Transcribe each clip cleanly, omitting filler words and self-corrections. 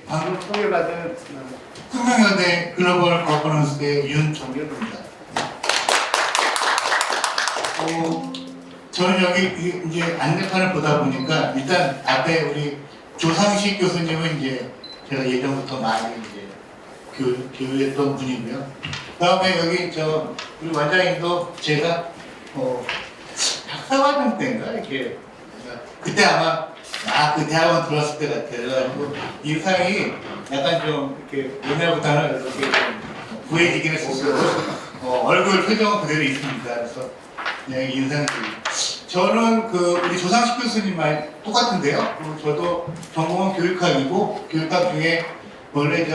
방금 소개받은 흥명여대 글로벌 거버넌스의 윤정렬입니다. 저는 여기 이제 안내판을 보다 보니까 일단 앞에 우리 조상식 교수님은 이제 제가 예전부터 많이 이제 교육했던 분이고요. 그다음에 여기 우리 원장님도 제가 박사과정 때인가 이렇게 그때 아마 그 대학원 들어왔을 때 같아요. 그래가지고 인상이 약간 좀 이렇게 옛날보다는 이렇게 좀 부해지긴 했었어요. 얼굴 표정은 그대로 있습니다. 그래서 네, 인상이 저는 우리 조상식 교수님 말 똑같은데요. 저도 전공은 교육학이고 교육학 중에 원래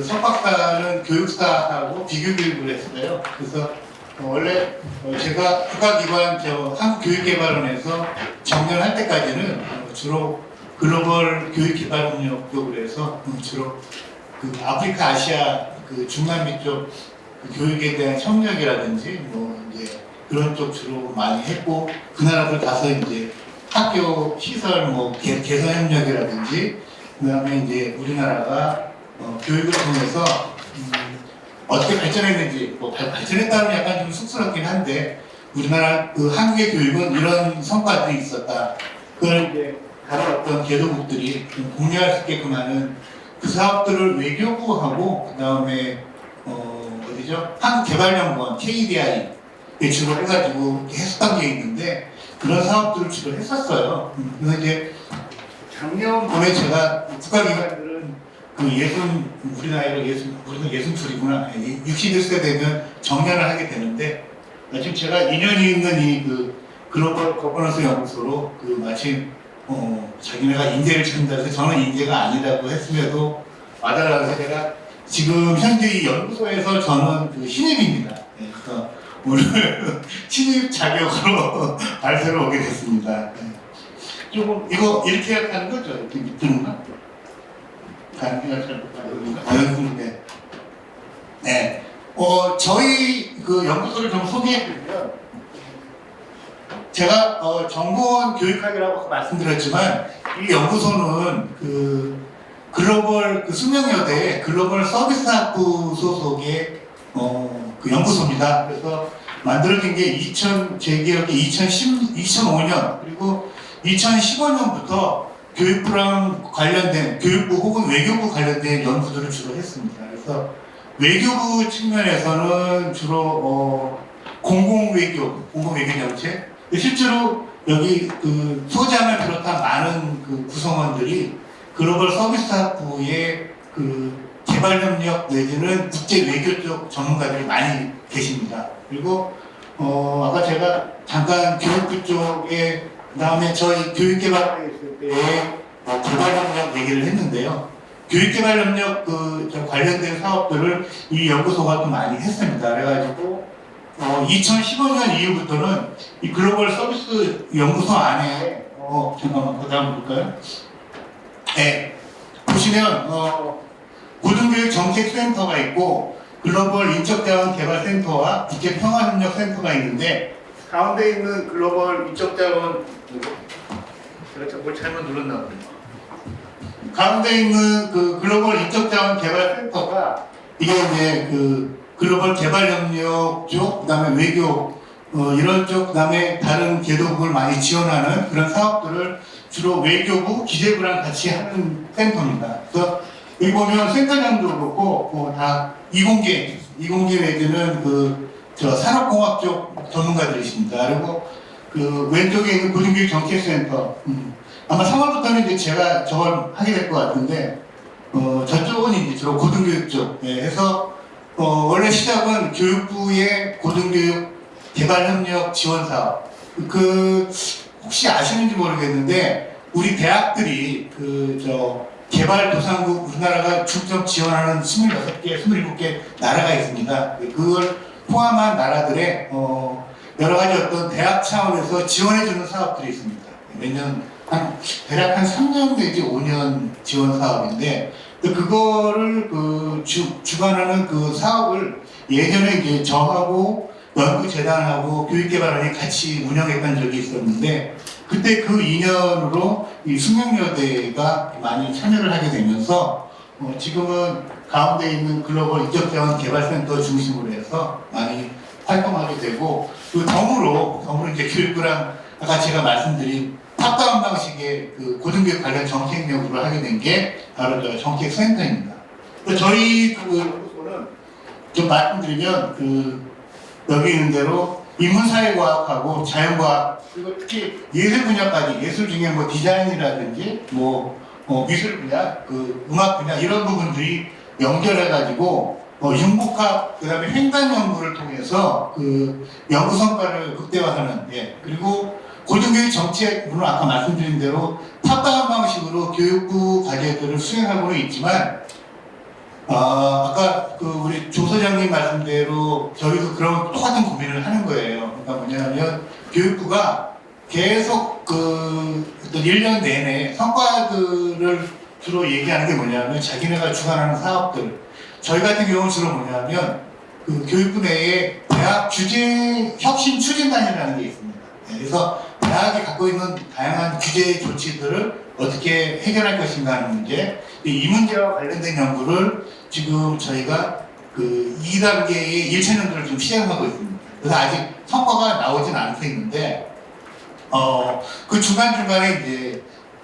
석박사는 교육사하고 비교교육을 했어요. 그래서 원래 제가 국가기관 한국교육개발원에서 정년할 때까지는 주로 글로벌 교육개발협력 쪽으로 해서 주로 아프리카, 아시아, 중남미 쪽 교육에 대한 협력이라든지 이제 그런 쪽 주로 많이 했고 그 나라들 가서 이제 학교 시설 개선 협력이라든지 그다음에 이제 우리나라가 교육을 통해서 어떻게 발전했는지 발전했다면 약간 좀 쑥스럽긴 한데 우리나라 한국의 교육은 이런 성과들이 있었다. 그걸 이제 다른 어떤 개도국들이 좀 공유할 수 있게끔 하는 그 사업들을 외교부하고 그다음에 어디죠? 한국개발연구원 KDI 주로 해가지고 했었던 게 있는데 그런 사업들을 주로 했었어요. 그래서 이제 작년에 제가 국가기관들은 우리 나이로 우리가 62이구나. 61세 되면 정년을 하게 되는데 지금 제가 인연이 있는 이 글로벌 거버넌스 연구소로 마침 자기네가 인재를 찾는다 해서 저는 인재가 아니라고 했음에도 와달라고 해서 제가 지금 현재 이 연구소에서 저는 신입입니다. 네, 그래서 오늘 신입 자격으로 발표를 오게 됐습니다. 네. 조금 이거 이렇게 하는 거죠? 이렇게 밑으로만? 가능해가 잘 못하는가? 네. 저희 연구소를 좀 소개해드리면 제가 전공은 교육학이라고 말씀드렸지만 이 연구소는 글로벌 숙명여대 글로벌 서비스학부 소속의 연구소입니다. 그래서 만들어진 게 제 기억에 2005년 그리고 2015년부터 교육부랑 관련된 교육부 혹은 외교부 관련된 연구들을 주로 했습니다. 그래서 외교부 측면에서는 주로 공공외교 정책 실제로 여기 소장을 비롯한 많은 구성원들이 글로벌 서비스학부의 개발협력 내지는 국제 외교 쪽 전문가들이 많이 계십니다. 그리고 아까 제가 잠깐 교육부 쪽에 그다음에 저희 교육개발에 있을 때에 개발협력 얘기를 했는데요. 교육개발협력 관련된 사업들을 이 연구소가 좀 많이 했습니다. 그래가지고 2015년 이후부터는 이 글로벌 서비스 연구소 안에 잠깐만 그다음 볼까요? 네, 보시면 고등교육정책센터가 있고 글로벌 인적자원 개발센터와 국제평화협력센터가 있는데 가운데 있는 글로벌 인적자원 제가 뭘 잘못 눌렀나 보네요. 가운데 있는 글로벌 인적자원 개발센터가 이게 이제 글로벌 개발협력 쪽, 그다음에 외교 이런 쪽, 그다음에 다른 개도국을 많이 지원하는 그런 사업들을 주로 외교부, 기재부랑 같이 하는 센터입니다. 그래서 여기 보면 센터장도 그렇고 다 이공계 내지는 산업공학 쪽 전문가들이십니다. 그리고 왼쪽에 있는 고등교육정책센터 아마 3월부터는 이제 제가 저걸 하게 될 것 같은데 저쪽은 이제 주로 고등교육 쪽 해서 원래 시작은 교육부의 고등교육 개발협력 지원사업 혹시 아시는지 모르겠는데 우리 대학들이 개발도상국 우리나라가 중점 지원하는 26개, 27개 나라가 있습니다. 그걸 포함한 나라들의 여러 가지 어떤 대학 차원에서 지원해주는 사업들이 있습니다. 매년 대략 한 3년 내지 5년 지원 사업인데 그거를 주관하는 사업을 예전에 이제 저하고 연구재단하고 교육개발원이 같이 운영했던 적이 있었는데 그때 그 인연으로 이 숙명여대가 많이 참여를 하게 되면서 지금은 가운데 있는 글로벌 인적자원 개발센터 중심으로 해서 많이 활동하게 되고, 그 덤으로 이제 교육부랑 아까 제가 말씀드린 탑다운 방식의 그 고등교육 관련 정책 연구를 하게 된 게 바로 저 정책센터입니다. 저희 그 연구소는 좀 말씀드리면 여기 있는 대로 인문사회과학하고 자연과학, 그리고 특히 예술 분야까지, 예술 중에 뭐 디자인이라든지 미술 분야, 음악 분야 이런 부분들이 연결해가지고 융복합, 그다음에 횡단 연구를 통해서 연구 성과를 극대화하는, 그리고 고등교육 정책, 물론 아까 말씀드린 대로 탑다운 방식으로 교육부 과제들을 수행하고는 있지만, 아까 우리 조 소장님 말씀대로 저희도 그런 똑같은 고민을 하는 거예요. 그러니까 뭐냐면 교육부가 계속 어떤 1년 내내 성과들을 주로 얘기하는 게 뭐냐면 자기네가 주관하는 사업들. 저희 같은 경우는 주로 뭐냐면 교육부 내에 대학 규제 혁신 추진단이라는 게 있습니다. 그래서 대학이 갖고 있는 다양한 규제 조치들을 어떻게 해결할 것인가 하는 문제, 이 문제와 관련된 연구를 지금 저희가 2단계의 1차 연구를 좀 시행하고 있습니다. 그래서 아직 성과가 나오진 않고 있는데, 그 중간중간에 이제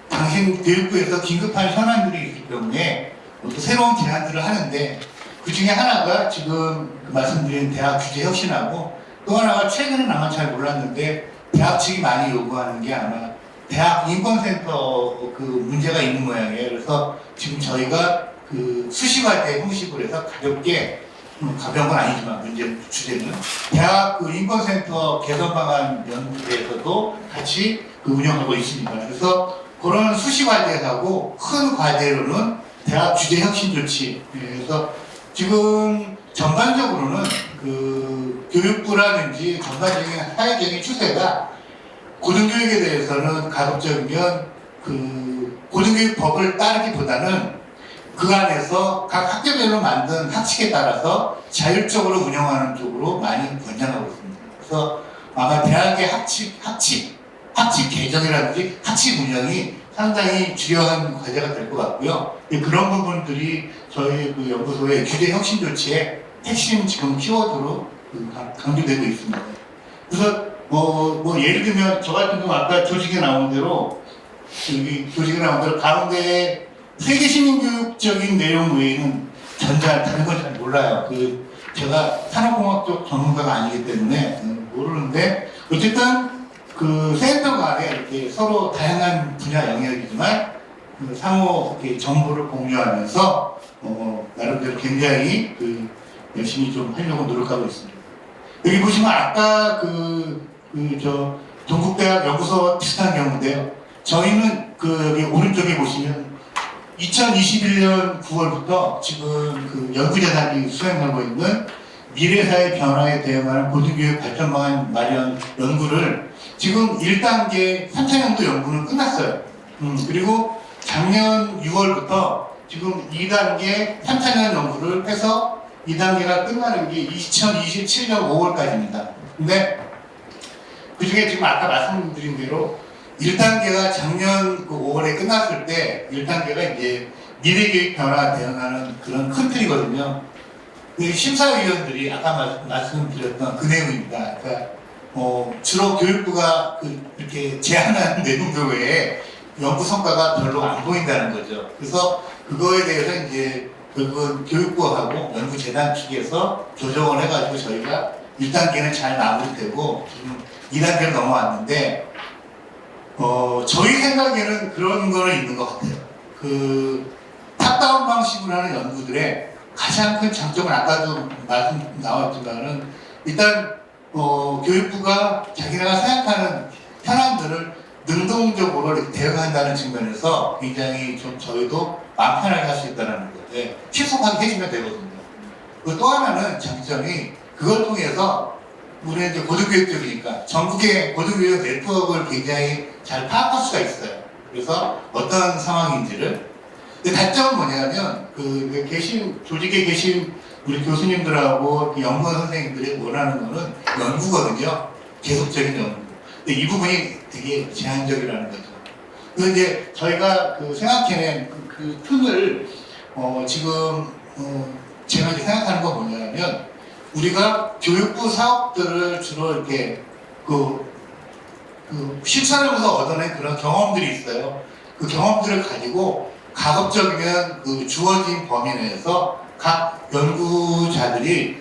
당신 교육부에서 긴급한 현안들이 있기 때문에 또 새로운 제안들을 하는데, 그 중에 하나가 지금 말씀드린 대학 규제 혁신하고, 또 하나가 최근에는 아마 잘 몰랐는데 대학 측이 많이 요구하는 게 아마 대학 인권센터 문제가 있는 모양이에요. 그래서 지금 저희가 수시과제 형식으로 해서 가볍게, 가벼운 건 아니지만 문제 주제는 대학 인권센터 개선 방안 연구에서도 같이 운영하고 있습니다. 그래서 그런 수시과제하고 큰 과제로는 대학 규제 혁신 조치. 그래서 지금 전반적으로는 교육부라든지 전반적인 사회적인 추세가 고등교육에 대해서는 가급적이면 고등교육법을 따르기보다는 그 안에서 각 학교별로 만든 학칙에 따라서 자율적으로 운영하는 쪽으로 많이 권장하고 있습니다. 그래서 아마 대학의 학칙 개정이라든지 학칙 운영이 상당히 주요한 과제가 될 것 같고요. 그런 부분들이 저희 연구소의 규제 혁신 조치의 핵심 지금 키워드로 강조되고 있습니다. 그래서 예를 들면 저 같은 경우 아까 조직에 나온 대로 가운데 세계 시민교육적인 내용 외에는 다른 건 잘 몰라요. 제가 산업공학 쪽 전문가가 아니기 때문에 모르는데, 어쨌든 센터 간에 이렇게 서로 다양한 분야 영역이지만 상호 정보를 공유하면서 나름대로 굉장히 열심히 좀 하려고 노력하고 있습니다. 여기 보시면 아까 동국대학 연구소 비슷한 경우인데요. 저희는 여기 오른쪽에 보시면 2021년 9월부터 지금 연구재단이 수행하고 있는 미래사회 변화에 대응하는 고등교육 발전 방안 마련 연구를 지금 1단계 3차년도 연구는 끝났어요. 그리고 작년 6월부터 지금 2단계 3차년 연구를 해서 2단계가 끝나는 게 2027년 5월까지입니다. 근데 그 중에 지금 아까 말씀드린 대로 1단계가 작년 5월에 끝났을 때 1단계가 이제 미래교육 변화 대응하는 그런 큰 틀이거든요. 심사위원들이 아까 말씀드렸던 그 내용입니다. 그러니까 주로 교육부가 이렇게 제안한 내용들 외에 연구 성과가 별로 안 보인다는 거죠. 그래서 그거에 대해서 이제 결국은 교육부하고 연구재단 측에서 조정을 해가지고 저희가 1단계는 잘 마무리되고 지금 2단계로 넘어왔는데, 저희 생각에는 그런 거는 있는 것 같아요. 탑다운 방식으로 하는 연구들의 가장 큰 장점은 아까도 말씀 나왔지만은 일단 교육부가 자기네가 생각하는 현안들을 능동적으로 이렇게 대응한다는 측면에서 굉장히 좀 저희도 마음 편하게 할 수 있다는 건데 신속하게 해주면 되거든요. 또 하나는 장점이 그걸 통해서 우리는 이제 고등교육 쪽이니까 전국의 고등교육 네트워크를 굉장히 잘 파악할 수가 있어요. 그래서 어떤 상황인지를. 근데 단점은 뭐냐면 조직에 계신 우리 교수님들하고 연구원 선생님들이 원하는 거는 연구거든요. 계속적인 연구. 근데 이 부분이 되게 제한적이라는 거죠. 그래서 이제 저희가 그 생각해낸 그 틈을 지금 제가 이제 생각하는 건 뭐냐면 우리가 교육부 사업들을 주로 이렇게 실천하면서 얻어낸 그런 경험들이 있어요. 그 경험들을 가지고 가급적이면 그 주어진 범위 내에서 각 연구자들이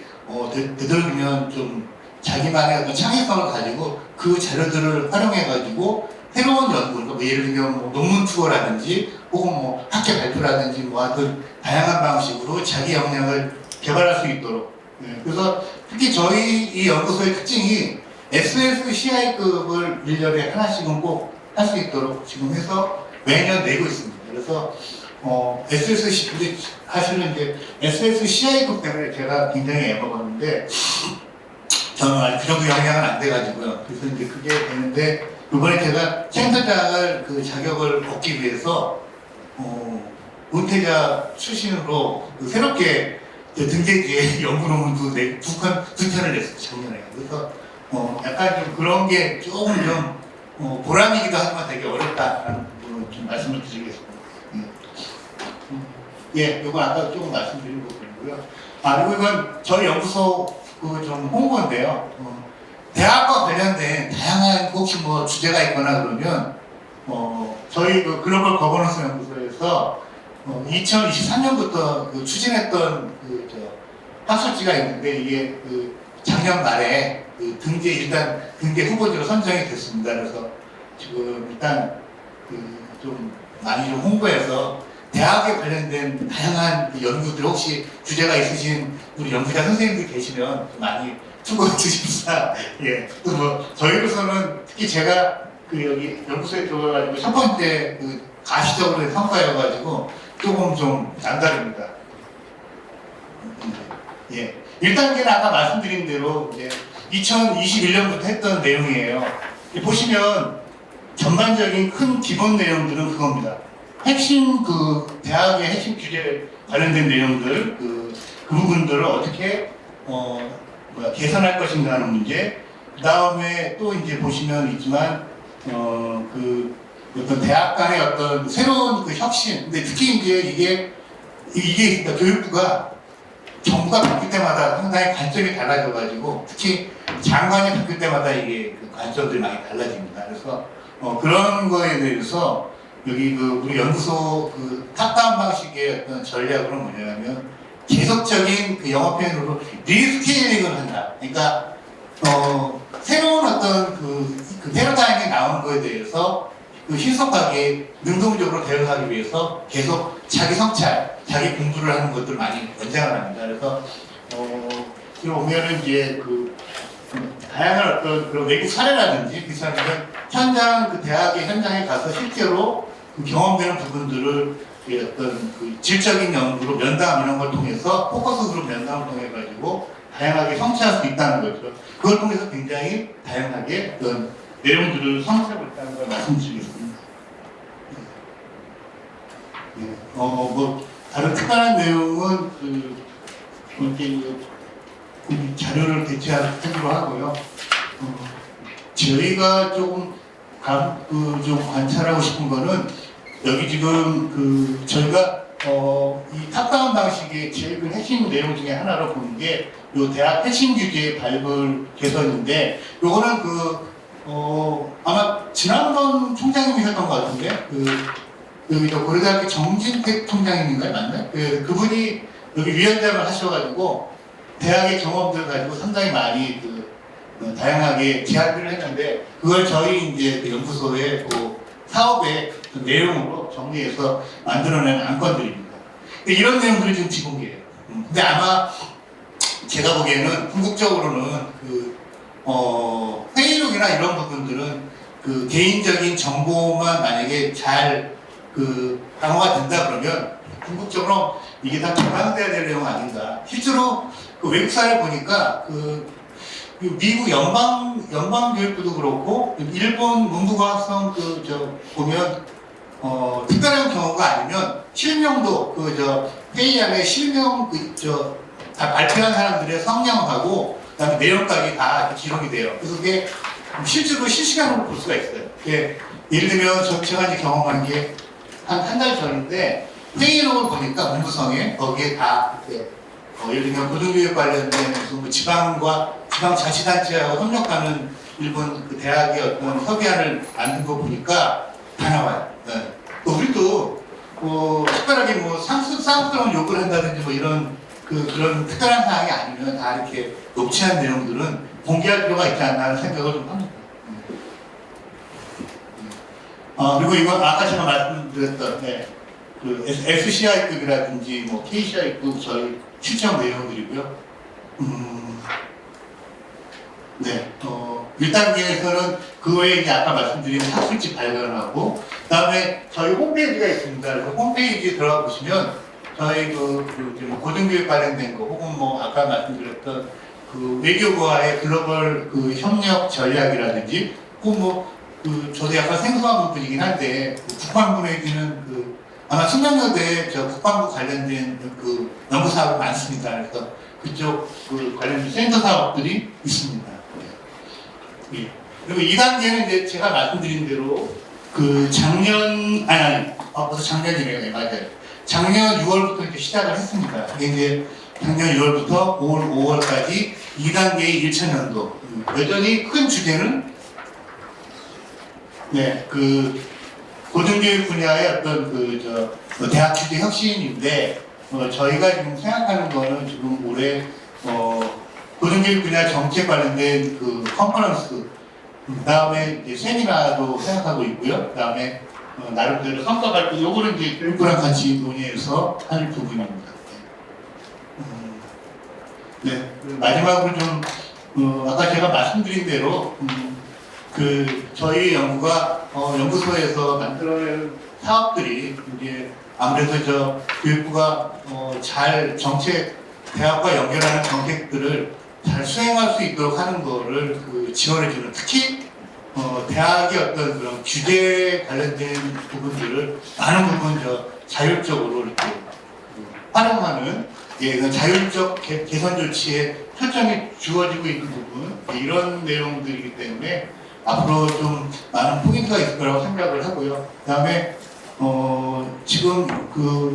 되도록이면 좀 자기만의 어떤 창의성을 가지고 그 자료들을 활용해가지고 새로운 연구, 그러니까 뭐 예를 들면 뭐 논문 투어라든지 혹은 뭐 학회 발표라든지 뭐 하여튼 다양한 방식으로 자기 역량을 개발할 수 있도록. 그래서 특히 저희 이 연구소의 특징이 SSCI급을 1년에 하나씩은 꼭 할 수 있도록 지금 해서 매년 내고 있습니다. 그래서 SSC, 사실은 이제 SSCI급 때문에 제가 굉장히 애먹었는데 저는 아직 그 정도 역량은 안 돼가지고요. 그래서 이제 그게 되는데 이번에 제가 센터장을 그 자격을 얻기 위해서 은퇴자 출신으로 그 새롭게 등재지에 연구 논문도 두 편을 냈어요, 작년에. 그래서 약간 좀 그런 게 조금 좀 보람이기도 하지만 되게 어렵다라는 부분을 좀 말씀을 드리겠습니다. 예, 이거 아까 조금 말씀드린 부분이고요. 그리고 이건 저희 연구소 그 좀 홍보인데요. 대학과 관련된 다양한 혹시 뭐 주제가 있거나 그러면 저희 그 글로벌 거버넌스 연구소에서 2023년부터 그 추진했던 학술지가 있는데 이게 그 작년 말에 그 등재 후보지로 선정이 됐습니다. 그래서 지금 일단 좀 많이 좀 홍보해서 대학에 관련된 다양한 그 연구들 혹시 주제가 있으신 우리 연구자 선생님들 계시면 많이 투고해 주십사. 예. 또 뭐 저희로서는 특히 제가 그 여기 연구소에 들어가가지고 첫 번째 그 가시적으로의 성과여가지고 조금 좀 남다릅니다. 예. 1단계는 아까 말씀드린 대로 이제 2021년부터 했던 내용이에요. 보시면 전반적인 큰 기본 내용들은 그겁니다. 핵심 그 대학의 핵심 규제 관련된 내용들 그 부분들을 어떻게 개선할 것인가 하는 문제. 그 다음에 또 이제 보시면 있지만 그 어떤 대학 간의 어떤 새로운 그 혁신. 근데 특히 이제 이게 있습니다. 교육부가 정부가 바뀔 때마다 상당히 관점이 달라져가지고 특히 장관이 바뀔 때마다 이게 그 관점들이 많이 달라집니다. 그래서 그런 거에 대해서 여기 그 우리 연구소 그 탑다운 방식의 어떤 전략으로 뭐냐면 계속적인 그 영어 표현으로 리스케일링을 한다. 그러니까 새로운 어떤 그 패러다임이 나오는 거에 대해서 그 신속하게 능동적으로 대응하기 위해서 계속 자기 성찰, 자기 공부를 하는 것들 많이 권장을 합니다. 그래서 여기 보면은 이제 다양한 어떤 그런 외국 사례라든지 비슷한 현장 그 대학의 현장에 가서 실제로 그 경험되는 부분들을 어떤 그 질적인 연구로 면담 이런 걸 통해서 포커스 그룹 면담을 통해 가지고 다양하게 성취할 수 있다는 거죠. 그걸 통해서 굉장히 다양하게 어떤 내용들을 성취하고 있다는 걸 말씀드리겠습니다. 뭐 다른 특별한 내용은 자료를 대체하기로 하고요. 저희가 조금 좀 관찰하고 싶은 거는 여기 지금 저희가 이 탑다운 방식의 제일 큰 핵심 내용 중에 하나로 보는 게 요 대학 핵심 규제 발굴 개선인데 요거는 아마 지난번 총장님이셨던 것 같은데 여기 고려대학교 정진택 총장님인가요? 맞나요? 그분이 여기 위원장을 하셔가지고 대학의 경험들 가지고 상당히 많이 다양하게 제안들을 했는데 그걸 저희 이제 그 연구소의 사업의 내용으로 정리해서 만들어낸 안건들입니다. 이런 내용들이 지금 지공개예요. 근데 아마 제가 보기에는 궁극적으로는 회의록이나 이런 부분들은 개인적인 정보만 만약에 잘 강화가 된다 그러면 궁극적으로 이게 다 개방돼야 될 내용 아닌가. 실제로 외국 사례 보니까 미국 연방교육부도 그렇고 일본 문부과학성 보면 특별한 경우가 아니면 실명도 회의 안에 실명 다 발표한 사람들의 성명하고 그다음에 내용까지 다 기록이 돼요. 그래서 그게 실제로 실시간으로 볼 수가 있어요. 예를 들면 제가 이제 경험한 게 한 달 전인데 회의록을 보니까 문구성에 거기에 다 이렇게 예를 들면 고등교육 관련된 무슨 뭐 지방자치단체하고 협력하는 일본 그 대학의 어떤 협의안을 만든 거 보니까 다 나와요. 네. 우리도 특별하게 뭐 쌍스러운 욕을 한다든지 뭐 이런 그런 특별한 사항이 아니면 다 이렇게 녹취한 내용들은 공개할 필요가 있지 않나 하는 생각을 좀 합니다. 그리고 이건 아까 제가 말씀드렸던 그 SCI급이라든지 뭐 KCI급 저희 실정 내용들이고요. 네, 1단계에서는 그 외에 이제 아까 말씀드린 학술지 발견하고, 그 다음에 저희 홈페이지가 있습니다. 그래서 홈페이지에 들어가 보시면 저희 고등교육 관련된 거, 혹은 뭐 아까 말씀드렸던 그 외교부와의 글로벌 그 협력 전략이라든지, 혹은 뭐 저도 약간 생소한 부분이긴 한데, 국방부 내지는 아마 충남여대에 국방부 관련된 그 연구 사업이 많습니다. 그래서 그쪽 관련된 센터 사업들이 있습니다. 예. 그리고 2단계는 이제 제가 말씀드린 대로 벌써 작년이네요. 네, 맞아요. 작년 6월부터 이제 시작을 했습니다. 그게 이제 작년 6월부터 올 5월까지 2단계의 1차년도. 여전히 큰 주제는 고등교육 분야의 어떤 대학 규제 혁신인데, 저희가 지금 생각하는 거는 지금 올해 고등교육 분야 정책 관련된 컨퍼런스, 그 다음에 세미나도 생각하고 있고요. 그 다음에 나름대로 성과 발표, 요거는 이제 교육부랑 같이 논의해서 할 부분입니다. 네. 마지막으로 좀 아까 제가 말씀드린 대로 저희 연구소에서 만들어낸 사업들이 이제 아무래도 교육부가 잘 대학과 연결하는 정책들을 잘 수행할 수 있도록 하는 거를 지원해주는, 특히 대학의 어떤 그런 규제 관련된 부분들을 많은 부분 자율적으로 이렇게 활용하는 자율적 개선 조치에 초점이 주어지고 있는 부분, 이런 내용들이기 때문에 앞으로 좀 많은 포인트가 있을 거라고 생각을 하고요. 그 다음에 지금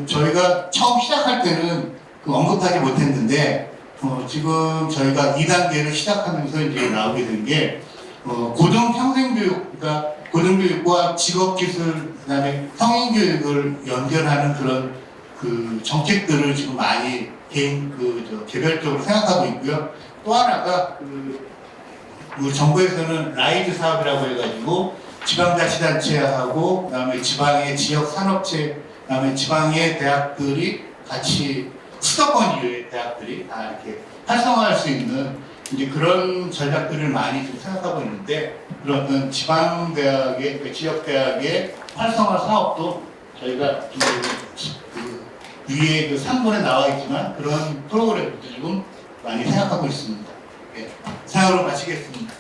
저희가 처음 시작할 때는 언급하지 못했는데, 지금 저희가 2단계를 시작하면서 이제 나오게 된 게 고등평생교육, 그러니까 고등교육과 직업기술, 그 다음에 성인교육을 연결하는 그런 정책들을 지금 많이 개별적으로 생각하고 있고요. 또 하나가 정부에서는 라이즈 사업이라고 해가지고 지방자치단체하고 그다음에 지방의 지역산업체, 그다음에 지방의 대학들이 같이 수도권 이외의 대학들이 다 이렇게 활성화할 수 있는 이제 그런 전략들을 많이 좀 생각하고 있는데, 그런 지방대학의 지역대학의 활성화 사업도 저희가 위에 3번에 나와 있지만 그런 프로그램도 지금 많이 생각하고 있습니다. 네, 사역으로 마치겠습니다.